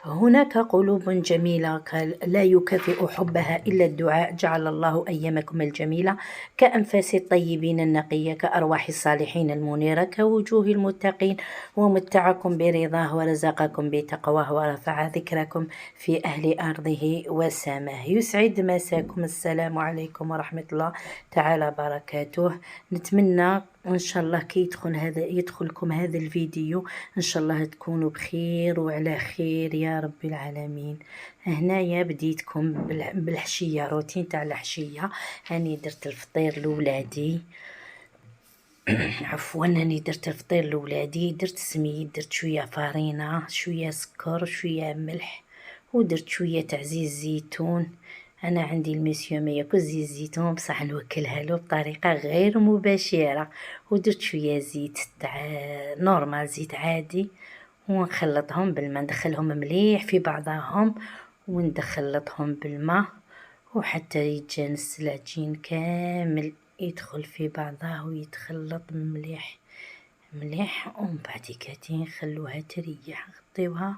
هناك قلوب جميلة لا يكافئ حبها إلا الدعاء. جعل الله أيامكم الجميلة كأنفاس الطيبين النقية، كأرواح الصالحين المنيرة، كوجوه المتقين، ومتعكم برضاه ورزقكم بتقواه ورفع ذكركم في أهل أرضه وسماه. يسعد مساكم. السلام عليكم ورحمة الله تعالى بركاته. نتمنى ان شاء الله كي يدخلكم هذا الفيديو ان شاء الله تكونوا بخير وعلى خير يا رب العالمين. هنايا بديتكم بالحشيه، روتين تاع الحشيه. هاني درت الفطير لولادي عفوا انني درت الفطير لولادي. درت سميد، درت شويه فارينه، شويه سكر، شويه ملح، ودرت شويه تاع زيت زيتون. انا عندي الميسيو ما ياكل زيت زيتون، بصح نوكلها له بطريقه غير مباشره. ودرت شويه زيت تاع نورمال، زيت عادي، ونخلطهم بالماء، ندخلهم مليح في بعضهم وندخلطهم بالماء وحتى يتجانس العجين كامل، يدخل في بعضه ويتخلط مليح مليح. ومن بعد كاتي نخلوها تريح، نغطيوها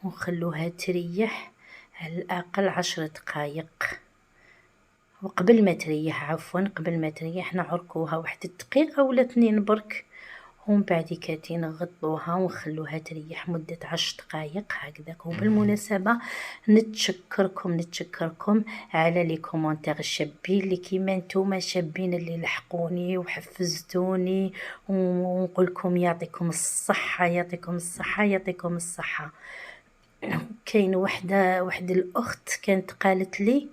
ونخلوها تريح على الاقل 10 دقائق. وقبل ما تريح قبل ما تريح نعركوها واحد الدقيقة ولا 2 برك، ومن بعد كاتي نغطوها ونخلوها تريح مدة 10 دقائق هكذاك. وبالمناسبة نتشكركم على لي كومونتير الشابين اللي كيما نتوما شابين، اللي لحقوني وحفزتوني، ونقولكم يعطيكم الصحة يعطيكم الصحة يعطيكم الصحة. كاين واحد الاخت كانت قالت لي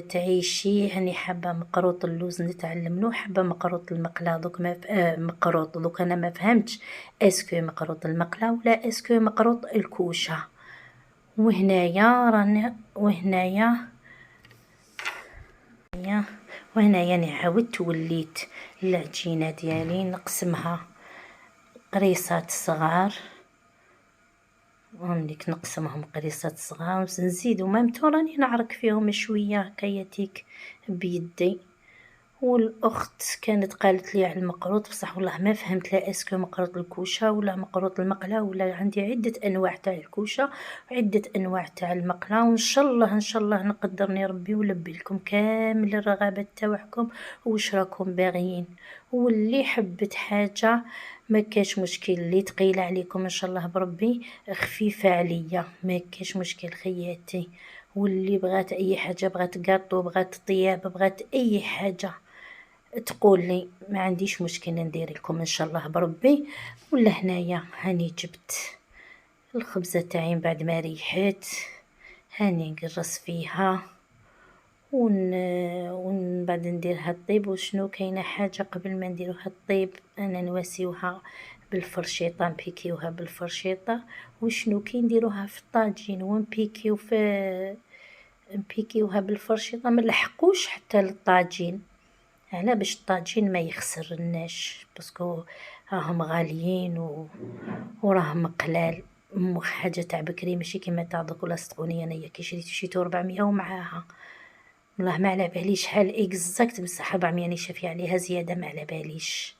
تعيشي هاني حابه مقروط اللوز نتعلم حابه مقروط المقله. دوك ما مقروط دوك انا ما فهمتش اسكو مقروط المقله ولا اسكو مقروط الكوشه. وهنايا انا عاودت وليت العجينه ديالي نقسمها قريصات صغار، ومليك نقسمهم قريصات صغار نزيدو مامتو راني نعرك فيهم شويه هكاياتيك بيدي. والاخت كانت قالت لي على المقروط، بصح والله ما فهمت لا اسكو مقروط الكوشه ولا مقروط المقله، ولا عندي عده انواع تاع الكوشه وعده انواع تاع المقله. وان شاء الله نقدرني ربي ولبي لكم كامل الرغبات تاعكم واش راكم باغيين. واللي حبت حاجه ما كاش مشكل، اللي تقيله عليكم ان شاء الله بربي خفيفه عليا ما كاش مشكل خياتي. واللي بغات اي حاجه، بغات قاطو، بغات طياب، بغات اي حاجه تقول لي ما عنديش مشكل ندير لكم ان شاء الله بربي. ولا هنايا هاني جبت الخبزه تاعي بعد ما ريحت، هاني نقرص فيها ون بعد نديرها الطيب. وشنو كاينه حاجه قبل ما نديروها الطيب، انا نواسيوها بالفرشيطه، نبيكيوها بالفرشيطه. وشنو كي نديروها في الطاجين نبيكيوها بالفرشيطه ما نلحقوش حتى للطاجين، على باش الطاجين ما يخسرناش باسكو راهم غاليين وراهم قلال. حاجه تاع بكري ماشي كيما تاع دوك ولا صدقوني انايا كي شريتو 400 ومعاها والله ما على باليش شحال اكزاكت، بصح 400 راني شافيه عليها زياده ما على باليش.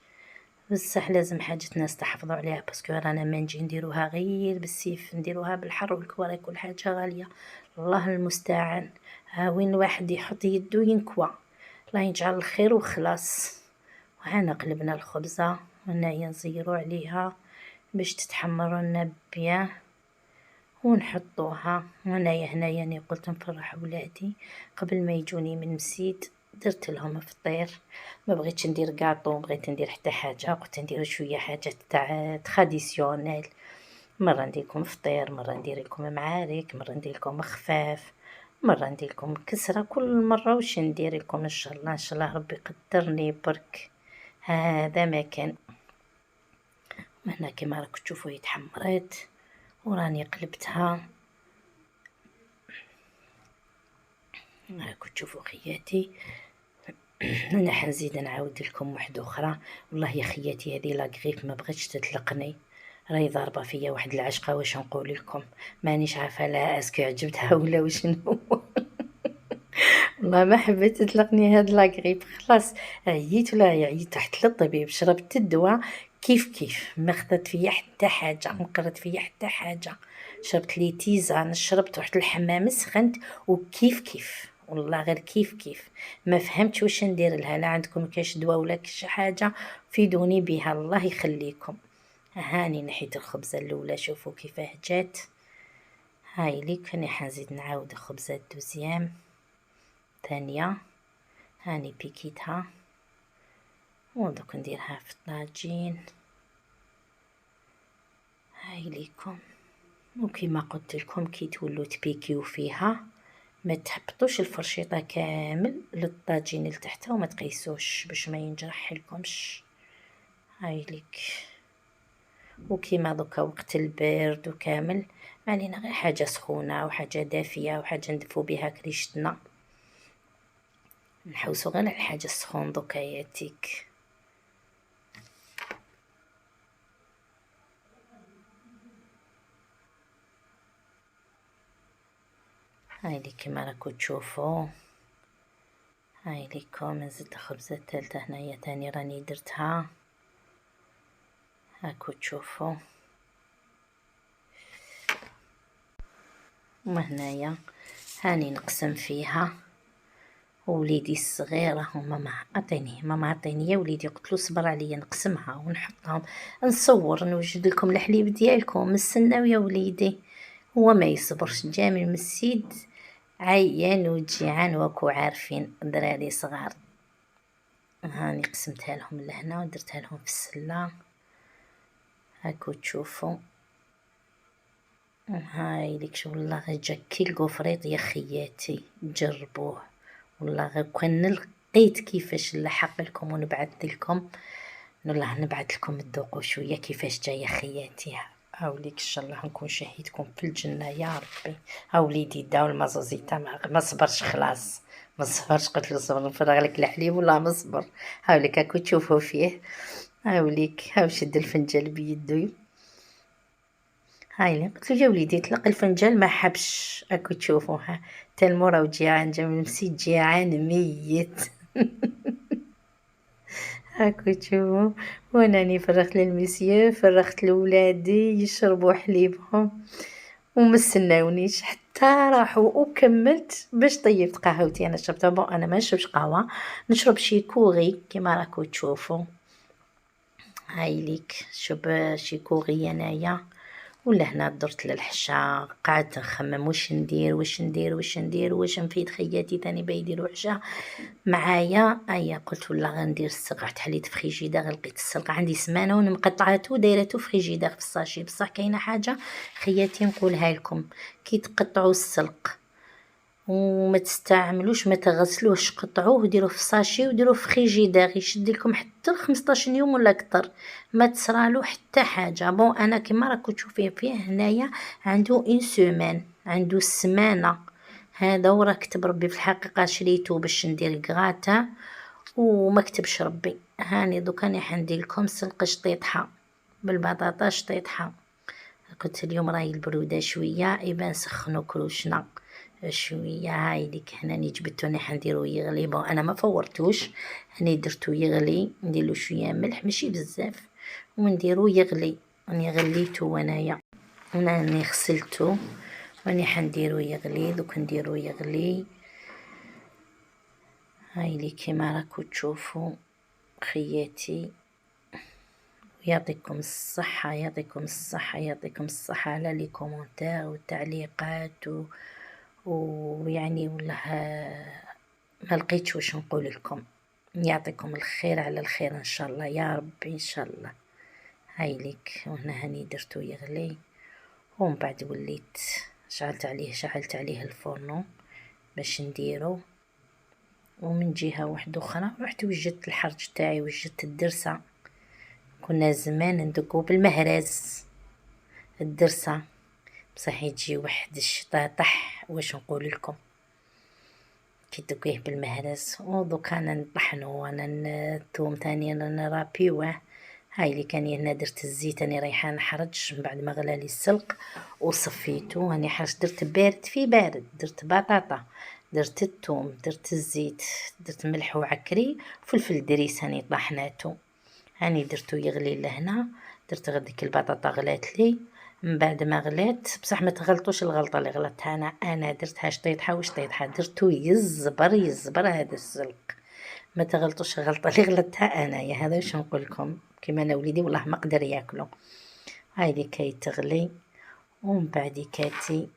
بصح لازم حاجتنا نستحفظوا عليها باسكو رانا ما نجي نديروها غير بالسيف، نديروها بالحر والكوارع كل حاجه غاليه. الله المستعان. ها وين الواحد يحط يدو ينكوى، الله يجعل الخير وخلاص. وهنا قلبنا الخبزه وهنايا نزيرو عليها باش تتحمر لنا بيان ونحطوها. هنايا انا قلت نفرح ولادي قبل ما يجوني من مسيد، درت لهم فطير. ما بغيتش ندير قاطو، بغيت ندير حتى حاجه، قلت ندير شويه حاجات تاع تراديسيونيل. مره ندير لكم فطير، مره ندير لكم معارك، مره ندير لكم خفاف، مره ندير لكم كسره. كل مره واش ندير لكم ان شاء الله. ان شاء الله ربي يقدرني برك. هذا ما كان. هنا كما راكم تشوفوا يتحمرت وراني قلبتها. راكم تشوفوا خياتي. انا حنزيد نعاود لكم واحده اخرى. والله يا خياتي هذه لاكريف ما بغيتش تطلقني، راهي ضاربه فيا واحد العشقه. واش نقول لكم مانيش عارفه لا اسكو عجبتها ولا وشنو. والله ما حبيت تطلقني هاد لاكريب، خلاص عييت ولا عييت، تحت للطبيب شربت الدواء كيف ما خدت فيا حتى حاجه، ما قرت فيا حتى حاجه. شربت لي تيزان، شربت، رحت للحمام سخنت، وكيف والله غير كيف ما فهمت واش ندير لها. لا عندكم كاش دواء ولا كاش حاجه فيدوني بها الله يخليكم. هاني نحيت الخبزه الاولى، شوفوا كيفاه جات. هاي ليك هاني حنزيد نعاود الخبزه الدوزيام ثانيه. هاني بيكيتها ودوك نديرها في الطاجين. هاي ليكم. وكما قلت لكم كي تولوا تبيكيو فيها ما تهبطوش الفرشيطه كامل للطاجين لتحت وما تقيسوش باش ما ينجرح لكمش. هاي ليك. وكيما دوكا وقت البرد وكامل ما علينا غير حاجه سخونه وحاجه دافيه وحاجه ندفو بها كريشتنا، نحوسو غير على الحاجه السخون دوكا ياتيك. هاي لي كيما راكو تشوفوا. هاي ليكم نزلت الخبزه الثالثه هنايا تاني راني درتها، هاكو تشوفوا. وهنايا هاني نقسم فيها. ووليدي الصغير راهو ماما عطيني يا وليدي، قلت له صبر عليا نقسمها ونحطهم نصور نوجد لكم الحليب ديالكم نستناو يا وليدي. هو ما يصبرش، جا من السيد عيان وجيعان وكو عارفين دراري صغار. هاني قسمتها لهم لهنا ودرتها لهم في السله، هاكو تشوفوا. هاي ليك شو والله غير جا كي القفريط يا خياتي جربوه والله غير كان لقيت كيفاش نلحق لكم ونبعث لكم، والله نبعث لكم تذوقوا شويه كيفاش جايه خياتي. هاوليك ان شاء الله نكون شهيدكم في الجنه يا ربي. هاوليدي داو المازوزيتا ما صبرش خلاص، ما صبرش، قلت له صبر نفرغ لك الحليب ولا ما صبر. هاوليك هاكو تشوفوا فيه. هاوليك هاو شد الفنجان بيدو. هاي قلت له يا وليدي اطلق الفنجان ما حبش. هاكو تشوفوها تلمورا وجيعان جا من المسيد جيعان ميت. هاكو تشوفوا. واناني فرغت للمسيو فرغت لولادي يشربوا حليبهم ومستناونيش حتى راحوا، وكملت باش طيبت قهوتي. انا شربتها انا ما نشربش قهوه، نشرب شيكوري كما راكو تشوفوا. هاي ليك شرب شيكوري انايا. ولا هنا درت للحشا قعدت نخمم واش ندير واش نفيد خياتي ثاني بيديروا عشاء معايا. ايا قلت ولا غندير السلق، رحت حليت في فريجيدار لقيت السلق عندي سمانه ونمقطعاتو دايراتو في فريجيدار في الساشي. بصح كاينه حاجه خياتي نقولها لكم، كي تقطعوا السلق وما تستعملوش ما تغسلوش، قطعوه وديروه في ساشي وديروه في فريجيدار يشد لكم حتى 15 يوم ولا اكثر، ما تصرالو حتى حاجه. بون انا كما راكم تشوفين فيه هنايا عنده ان سيمين، عنده السمانه هذا، وراه كتب ربي في الحقيقه شريته باش ندير كغاتا وما كتبش ربي. هاني دوك راني حندير لكم سلق شطيطحه بالبطاطا شطيطحه. قلت اليوم راهي البروده شويه يبان سخنوا كروشنا شويه. هاي ليك هنا جبدتو راني حنديرو يغلي. بون انا ما فورتوش، هني درتو يغلي نديرلو شويه ملح ماشي بزاف ونديرو يغلي. راني غليتو انايا، انا راني غسلتو راني حنديرو يغلي. دوك نديرو يغلي. هاي لي كيما راكو تشوفوا خياتي. يعطيكم الصحة يعطيكم الصحة يعطيكم الصحة على لي كومونتير والتعليقات ويعني والله ما لقيتش واش نقول لكم. يعطيكم الخير على الخير ان شاء الله يا ربي ان شاء الله. هاي ليك وهنا هني درتو يغلي ومن بعد وليت شعلت عليه الفرن باش نديرو. ومن جهة واحدة اخرى رحت وجدت الحرج تاعي، وجدت الدرسة. كنا زمان ندقو بالمهرز الدرسة، بصح يجي واحد الشطاطح واش نقول لكم كي تدقيه بالمهرز. ودوكا انا نطحنو وانا الثوم ثاني انا نرابيوه. هاي اللي كان هنا درت الزيت راني رايحه نحرج من بعد ما غلى لي السلق وصفيته. راني حرج درت بارد في بارد، درت بطاطا درت الثوم درت الزيت درت ملح وعكري وفلفل دريس هاني طحناتو. هاني درتو يغلي لهنا، درت غديك البطاطا غلات لي. من بعد ما غلات بصح ما تغلطوش الغلطه اللي غلطتها انا درتها شطيطها وشطيطها، درتو يزبر هذا الزلق. ما تغلطوش الغلطه اللي غلطتها انايا، هذا واش نقول لكم. كيما انا وليدي والله ما قدر ياكلو. هايدي كي تغلي ومن بعد كاتي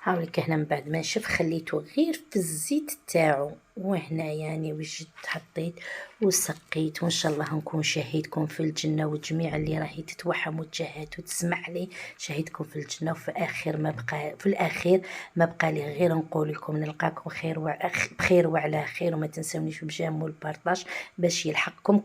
هاوليك هنا من بعد ما نشف خليته غير في الزيت تاعو، وهنا يعني وجدت حطيت وسقيت، وان شاء الله نكون شهيدكم في الجنه، وجميع اللي راهي تتوحم وتجهد وتسمع لي شهيدكم في الجنه. وفي الاخير ما بقى لي غير نقول لكم نلقاكم بخير وعلى خير، وما تنسونيش بجام والبارطاج باش يلحقكم